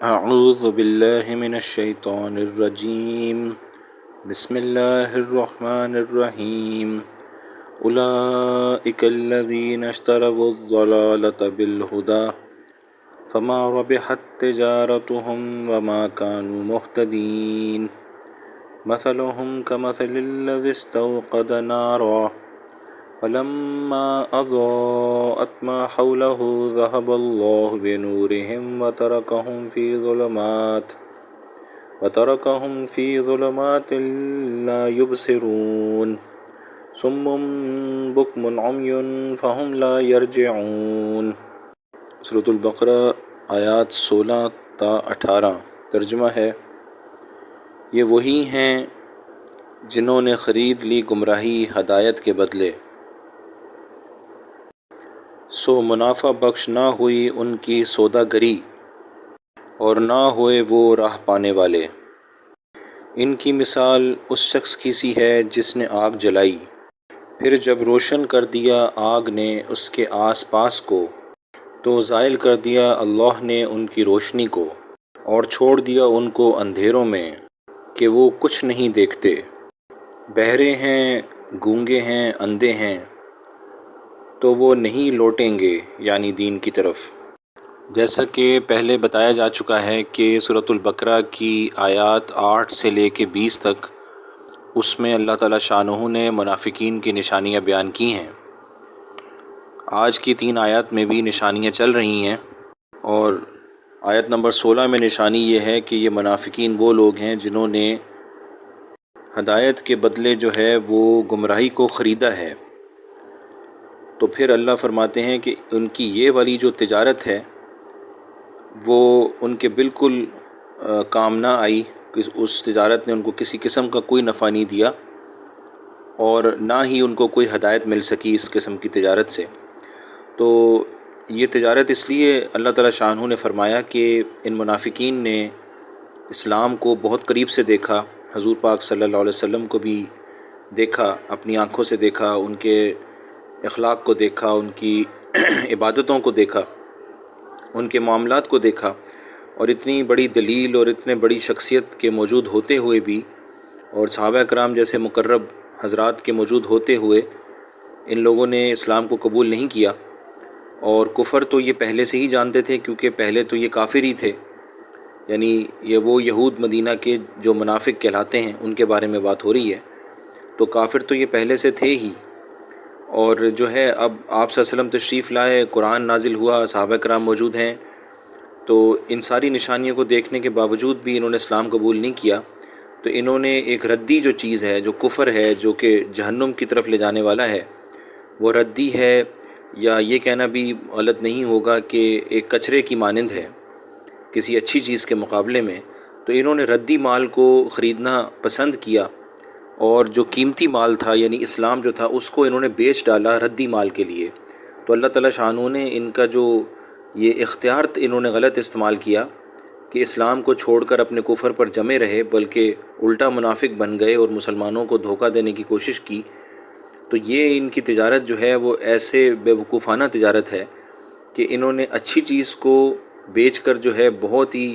اعوذ باللہ من الشیطان الرجیم بسم اللہ الرحمن الرحیم اولئک الذین اشتروا الضلالة بالهدى فما ربحت تجارتهم وما كانوا مهتدین مثلهم كمثل الذي استوقد نارا فلما أضاءت ما حوله ذهب الله بنورهم وتركهم في ظلمات لا يبصرون صم بكم عمي فهم لا يرجعون۔ سورۃ البقرہ آیات 16 تا 18۔ ترجمہ ہے، یہ وہی ہیں جنہوں نے خرید لی گمراہی ہدایت کے بدلے، سو منافع بخش نہ ہوئی ان کی سوداگری اور نہ ہوئے وہ راہ پانے والے۔ ان کی مثال اس شخص کی سی ہے جس نے آگ جلائی، پھر جب روشن کر دیا آگ نے اس کے آس پاس کو، تو زائل کر دیا اللہ نے ان کی روشنی کو اور چھوڑ دیا ان کو اندھیروں میں کہ وہ کچھ نہیں دیکھتے۔ بہرے ہیں، گونگے ہیں، اندھے ہیں، تو وہ نہیں لوٹیں گے یعنی دین کی طرف۔ جیسا کہ پہلے بتایا جا چکا ہے کہ سورۃ البقرہ کی آیات 8 سے لے کے 20 تک، اس میں اللہ تعالیٰ شانہ نے منافقین کی نشانیاں بیان کی ہیں۔ آج کی 3 آیات میں بھی نشانیاں چل رہی ہیں، اور آیت نمبر 16 میں نشانی یہ ہے کہ یہ منافقین وہ لوگ ہیں جنہوں نے ہدایت کے بدلے جو ہے وہ گمراہی کو خریدا ہے۔ تو پھر اللہ فرماتے ہیں کہ ان کی یہ والی جو تجارت ہے وہ ان کے بالکل کام نہ آئی، اس تجارت نے ان کو کسی قسم کا کوئی نفع نہیں دیا، اور نہ ہی ان کو کوئی ہدایت مل سکی اس قسم کی تجارت سے۔ تو یہ تجارت اس لیے اللہ تعالیٰ شانہ نے فرمایا کہ ان منافقین نے اسلام کو بہت قریب سے دیکھا، حضور پاک صلی اللہ علیہ وسلم کو بھی دیکھا، اپنی آنکھوں سے دیکھا، ان کے اخلاق کو دیکھا، ان کی عبادتوں کو دیکھا، ان کے معاملات کو دیکھا، اور اتنی بڑی دلیل اور اتنے بڑی شخصیت کے موجود ہوتے ہوئے بھی، اور صحابہ کرام جیسے مقرب حضرات کے موجود ہوتے ہوئے، ان لوگوں نے اسلام کو قبول نہیں کیا۔ اور کفر تو یہ پہلے سے ہی جانتے تھے، کیونکہ پہلے تو یہ کافر ہی تھے، یعنی یہ وہ یہود مدینہ کے جو منافق کہلاتے ہیں ان کے بارے میں بات ہو رہی ہے۔ تو کافر تو یہ پہلے سے تھے ہی، اور جو ہے اب آپ صلی اللہ علیہ وسلم تشریف لائے، قرآن نازل ہوا، صحابہ کرام موجود ہیں، تو ان ساری نشانیوں کو دیکھنے کے باوجود بھی انہوں نے اسلام قبول نہیں کیا۔ تو انہوں نے ایک ردی جو چیز ہے، جو کفر ہے، جو کہ جہنم کی طرف لے جانے والا ہے، وہ ردی ہے، یا یہ کہنا بھی غلط نہیں ہوگا کہ ایک کچرے کی مانند ہے کسی اچھی چیز کے مقابلے میں۔ تو انہوں نے ردی مال کو خریدنا پسند کیا، اور جو قیمتی مال تھا یعنی اسلام جو تھا اس کو انہوں نے بیچ ڈالا ردی مال کے لیے۔ تو اللہ تعالیٰ شانہ نے ان کا جو یہ اختیار انہوں نے غلط استعمال کیا کہ اسلام کو چھوڑ کر اپنے کفر پر جمے رہے، بلکہ الٹا منافق بن گئے اور مسلمانوں کو دھوکہ دینے کی کوشش کی۔ تو یہ ان کی تجارت جو ہے وہ ایسے بے وقوفانہ تجارت ہے کہ انہوں نے اچھی چیز کو بیچ کر جو ہے بہت ہی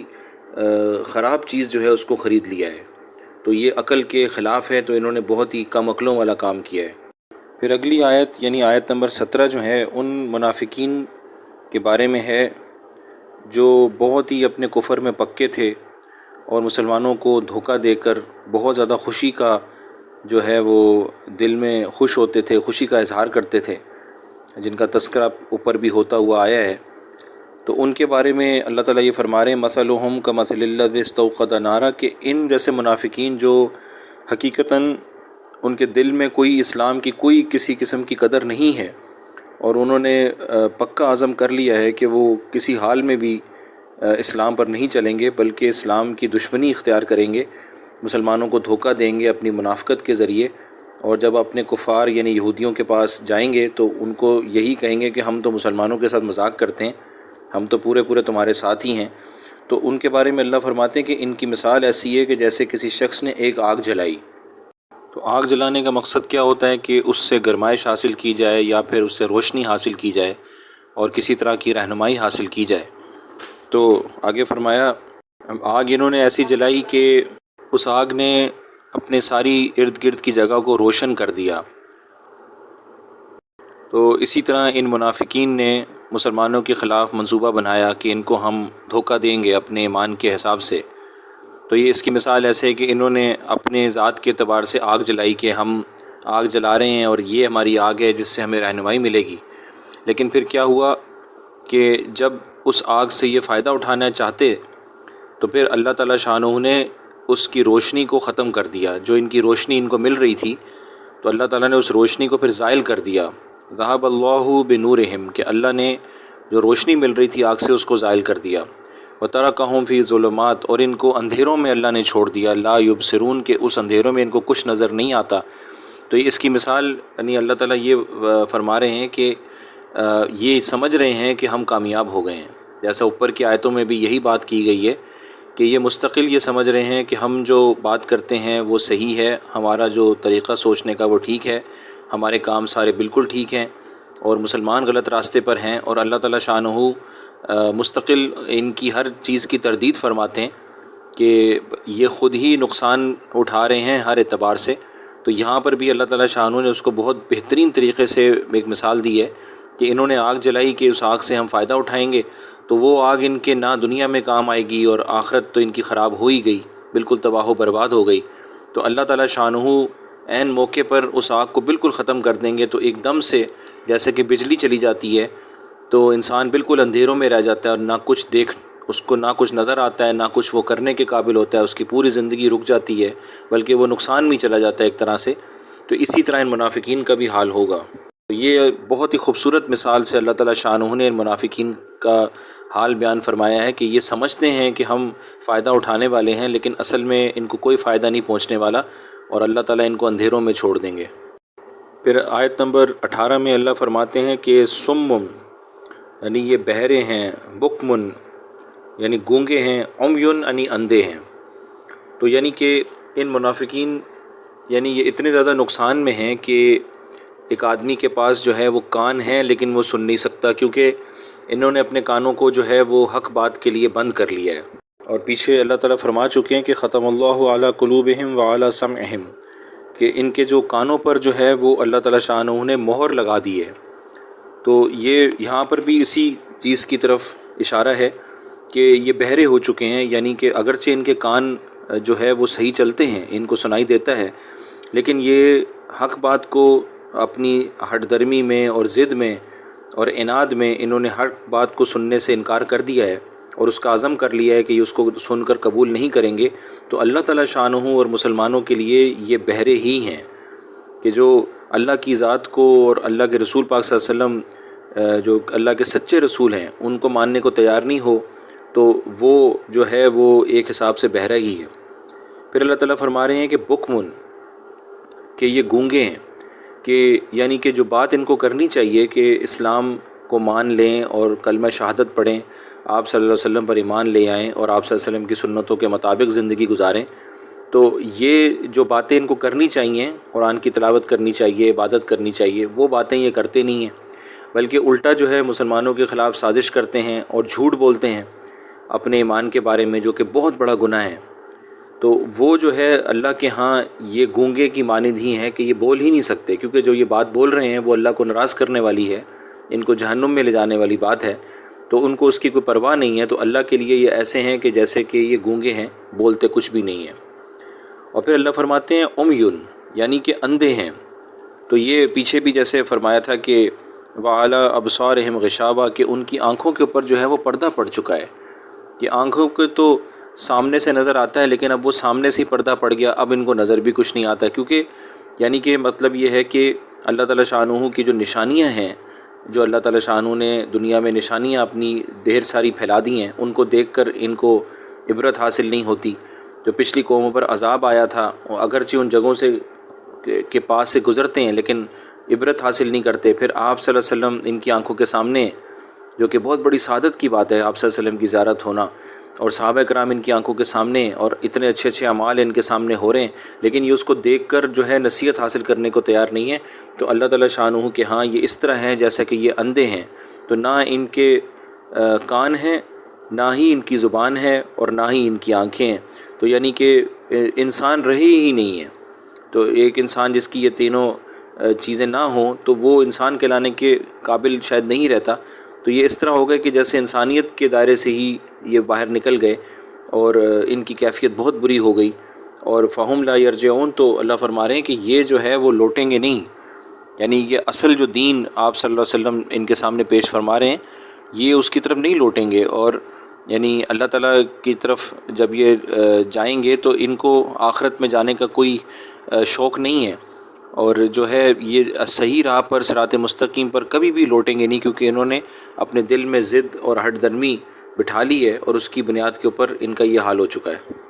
خراب چیز جو ہے اس کو خرید لیا ہے۔ تو یہ عقل کے خلاف ہے، تو انہوں نے بہت ہی کم عقلوں والا کام کیا ہے۔ پھر اگلی آیت یعنی آیت نمبر 17 جو ہے ان منافقین کے بارے میں ہے جو بہت ہی اپنے کفر میں پکے تھے اور مسلمانوں کو دھوکہ دے کر بہت زیادہ خوشی کا جو ہے وہ دل میں خوش ہوتے تھے، خوشی کا اظہار کرتے تھے، جن کا تذکرہ اوپر بھی ہوتا ہوا آیا ہے۔ تو ان کے بارے میں اللہ تعالیٰ یہ فرما رہے ہیں مثلہم کمثل الذی استوقد نارا، کہ ان جیسے منافقین جو حقیقتاً ان کے دل میں کوئی اسلام کی کوئی کسی قسم کی قدر نہیں ہے، اور انہوں نے پکا عزم کر لیا ہے کہ وہ کسی حال میں بھی اسلام پر نہیں چلیں گے، بلکہ اسلام کی دشمنی اختیار کریں گے، مسلمانوں کو دھوکہ دیں گے اپنی منافقت کے ذریعے، اور جب اپنے کفار یعنی یہودیوں کے پاس جائیں گے تو ان کو یہی کہیں گے کہ ہم تو مسلمانوں کے ساتھ مذاق کرتے ہیں، ہم تو پورے تمہارے ساتھ ہی ہیں۔ تو ان کے بارے میں اللہ فرماتے ہیں کہ ان کی مثال ایسی ہے کہ جیسے کسی شخص نے ایک آگ جلائی۔ تو آگ جلانے کا مقصد کیا ہوتا ہے کہ اس سے گرمائش حاصل کی جائے، یا پھر اس سے روشنی حاصل کی جائے، اور کسی طرح کی رہنمائی حاصل کی جائے۔ تو آگے فرمایا آگ انہوں نے ایسی جلائی کہ اس آگ نے اپنے ساری ارد گرد کی جگہ کو روشن کر دیا۔ تو اسی طرح ان منافقین نے مسلمانوں کے خلاف منصوبہ بنایا کہ ان کو ہم دھوکہ دیں گے اپنے ایمان کے حساب سے۔ تو یہ اس کی مثال ایسے ہے کہ انہوں نے اپنے ذات کے اعتبار سے آگ جلائی کہ ہم آگ جلا رہے ہیں اور یہ ہماری آگ ہے جس سے ہمیں رہنمائی ملے گی، لیکن پھر کیا ہوا کہ جب اس آگ سے یہ فائدہ اٹھانا چاہتے تو پھر اللہ تعالیٰ شانہ نے اس کی روشنی کو ختم کر دیا۔ جو ان کی روشنی ان کو مل رہی تھی تو اللہ تعالیٰ نے اس روشنی کو پھر زائل کر دیا۔ ذہب اللہ بنورہم، کہ اللہ نے جو روشنی مل رہی تھی آگ سے اس کو زائل کر دیا۔ وترکہم فی ظلمات، اور ان کو اندھیروں میں اللہ نے چھوڑ دیا، لا یبصرون، کہ اس اندھیروں میں ان کو کچھ نظر نہیں آتا۔ تو اس کی مثال یعنی اللہ تعالیٰ یہ فرما رہے ہیں کہ یہ سمجھ رہے ہیں کہ ہم کامیاب ہو گئے ہیں، جیسا اوپر کی آیتوں میں بھی یہی بات کی گئی ہے کہ یہ مستقل یہ سمجھ رہے ہیں کہ ہم جو بات کرتے ہیں وہ صحیح ہے، ہمارا جو طریقہ سوچنے کا وہ ٹھیک ہے، ہمارے کام سارے بالکل ٹھیک ہیں، اور مسلمان غلط راستے پر ہیں، اور اللہ تعالیٰ شانہ مستقل ان کی ہر چیز کی تردید فرماتے ہیں کہ یہ خود ہی نقصان اٹھا رہے ہیں ہر اعتبار سے۔ تو یہاں پر بھی اللہ تعالیٰ شانہ نے اس کو بہت بہترین طریقے سے ایک مثال دی ہے کہ انہوں نے آگ جلائی کہ اس آگ سے ہم فائدہ اٹھائیں گے، تو وہ آگ ان کے نہ دنیا میں کام آئے گی اور آخرت تو ان کی خراب ہو ہی گئی، بالکل تباہ و برباد ہو گئی۔ تو اللہ تعالیٰ شانہ عین موقع پر اس آگ کو بالکل ختم کر دیں گے، تو ایک دم سے جیسے کہ بجلی چلی جاتی ہے تو انسان بالکل اندھیروں میں رہ جاتا ہے اور نہ کچھ اس کو نہ کچھ نظر آتا ہے، نہ کچھ وہ کرنے کے قابل ہوتا ہے، اس کی پوری زندگی رک جاتی ہے، بلکہ وہ نقصان میں چلا جاتا ہے ایک طرح سے۔ تو اسی طرح ان منافقین کا بھی حال ہوگا۔ یہ بہت ہی خوبصورت مثال سے اللہ تعالیٰ شانہ نے ان منافقین کا حال بیان فرمایا ہے کہ یہ سمجھتے ہیں کہ ہم فائدہ اٹھانے والے ہیں، لیکن اصل میں ان کو کوئی فائدہ نہیں پہنچنے والا، اور اللہ تعالیٰ ان کو اندھیروں میں چھوڑ دیں گے۔ پھر آیت نمبر 18 میں اللہ فرماتے ہیں کہ سمم، یعنی یہ بہرے ہیں، بکمن یعنی گونگے ہیں، عمیون یعنی اندھے ہیں۔ تو یعنی کہ ان منافقین یعنی یہ اتنے زیادہ نقصان میں ہیں کہ ایک آدمی کے پاس جو ہے وہ کان ہیں لیکن وہ سن نہیں سکتا، کیونکہ انہوں نے اپنے کانوں کو جو ہے وہ حق بات کے لیے بند کر لیا ہے۔ اور پیچھے اللہ تعالیٰ فرما چکے ہیں کہ ختم اللہ علی قلوبہم وعلی سمعہم، کہ ان کے جو کانوں پر جو ہے وہ اللہ تعالیٰ شانہ نے مہر لگا دی ہے۔ تو یہ یہاں پر بھی اسی چیز کی طرف اشارہ ہے کہ یہ بہرے ہو چکے ہیں، یعنی کہ اگرچہ ان کے کان جو ہے وہ صحیح چلتے ہیں، ان کو سنائی دیتا ہے، لیکن یہ حق بات کو اپنی ہٹ درمی میں اور ضد میں اور عناد میں انہوں نے ہر بات کو سننے سے انکار کر دیا ہے، اور اس کا عزم کر لیا ہے کہ یہ اس کو سن کر قبول نہیں کریں گے۔ تو اللہ تعالیٰ شانہ اور مسلمانوں کے لیے یہ بہرے ہی ہیں کہ جو اللہ کی ذات کو اور اللہ کے رسول پاک صلی اللہ علیہ وسلم جو اللہ کے سچے رسول ہیں ان کو ماننے کو تیار نہیں ہو، تو وہ جو ہے وہ ایک حساب سے بہرا ہی ہے۔ پھر اللہ تعالیٰ فرما رہے ہیں کہ بکمن، کہ یہ گونگے ہیں، کہ یعنی کہ جو بات ان کو کرنی چاہیے کہ اسلام کو مان لیں اور کلمہ شہادت پڑھیں، آپ صلی اللہ علیہ وسلم پر ایمان لے آئیں اور آپ صلی اللہ علیہ وسلم کی سنتوں کے مطابق زندگی گزاریں، تو یہ جو باتیں ان کو کرنی چاہیے، قرآن کی تلاوت کرنی چاہیے، عبادت کرنی چاہیے، وہ باتیں یہ کرتے نہیں ہیں، بلکہ الٹا جو ہے مسلمانوں کے خلاف سازش کرتے ہیں اور جھوٹ بولتے ہیں اپنے ایمان کے بارے میں، جو کہ بہت بڑا گناہ ہے۔ تو وہ جو ہے اللہ کے ہاں یہ گونگے کی مانند ہی ہیں کہ یہ بول ہی نہیں سکتے، کیونکہ جو یہ بات بول رہے ہیں وہ اللہ کو ناراض کرنے والی ہے، ان کو جہنم میں لے جانے والی بات ہے، تو ان کو اس کی کوئی پرواہ نہیں ہے۔ تو اللہ کے لیے یہ ایسے ہیں کہ جیسے کہ یہ گونگے ہیں، بولتے کچھ بھی نہیں ہیں۔ اور پھر اللہ فرماتے ہیں عمیون، یعنی کہ اندھے ہیں۔ تو یہ پیچھے بھی جیسے فرمایا تھا کہ وعلی ابصارہم غشاوہ، کہ ان کی آنکھوں کے اوپر جو ہے وہ پردہ پڑ چکا ہے، کہ آنکھوں کے تو سامنے سے نظر آتا ہے، لیکن اب وہ سامنے سے ہی پردہ پڑ گیا، اب ان کو نظر بھی کچھ نہیں آتا، کیونکہ یعنی کہ مطلب یہ ہے کہ اللہ تعالیٰ شانہ کی جو نشانیاں ہیں، جو اللہ تعالیٰ شانہ نے دنیا میں نشانیاں اپنی ڈھیر ساری پھیلا دی ہیں، ان کو دیکھ کر ان کو عبرت حاصل نہیں ہوتی۔ جو پچھلی قوموں پر عذاب آیا تھا، اگرچہ ان جگہوں سے کے پاس سے گزرتے ہیں لیکن عبرت حاصل نہیں کرتے۔ پھر آپ صلی اللہ علیہ وسلم ان کی آنکھوں کے سامنے، جو کہ بہت بڑی سعادت کی بات ہے آپ صلی اللہ علیہ وسلم کی زیارت ہونا، اور صحابہ کرام ان کی آنکھوں کے سامنے، اور اتنے اچھے اچھے اعمال ان کے سامنے ہو رہے ہیں، لیکن یہ اس کو دیکھ کر جو ہے نصیحت حاصل کرنے کو تیار نہیں ہے۔ تو اللہ تعالیٰ شانہ کہ ہاں یہ اس طرح ہیں جیسا کہ یہ اندھے ہیں، تو نہ ان کے کان ہیں، نہ ہی ان کی زبان ہے اور نہ ہی ان کی آنکھیں ہیں، تو یعنی کہ انسان رہے ہی نہیں ہے۔ تو ایک انسان جس کی یہ تینوں چیزیں نہ ہوں تو وہ انسان کہلانے کے قابل شاید نہیں رہتا۔ تو یہ اس طرح ہو گئے کہ جیسے انسانیت کے دائرے سے ہی یہ باہر نکل گئے اور ان کی کیفیت بہت بری ہو گئی۔ اور فہم لا یرجعون، تو اللہ فرما رہے ہیں کہ یہ جو ہے وہ لوٹیں گے نہیں، یعنی یہ اصل جو دین آپ صلی اللہ علیہ وسلم ان کے سامنے پیش فرما رہے ہیں یہ اس کی طرف نہیں لوٹیں گے، اور یعنی اللہ تعالیٰ کی طرف جب یہ جائیں گے تو ان کو آخرت میں جانے کا کوئی شوق نہیں ہے، اور جو ہے یہ صحیح راہ پر صراط مستقیم پر کبھی بھی لوٹیں گے نہیں، کیونکہ انہوں نے اپنے دل میں ضد اور ہٹ درمی بٹھا لی ہے اور اس کی بنیاد کے اوپر ان کا یہ حال ہو چکا ہے۔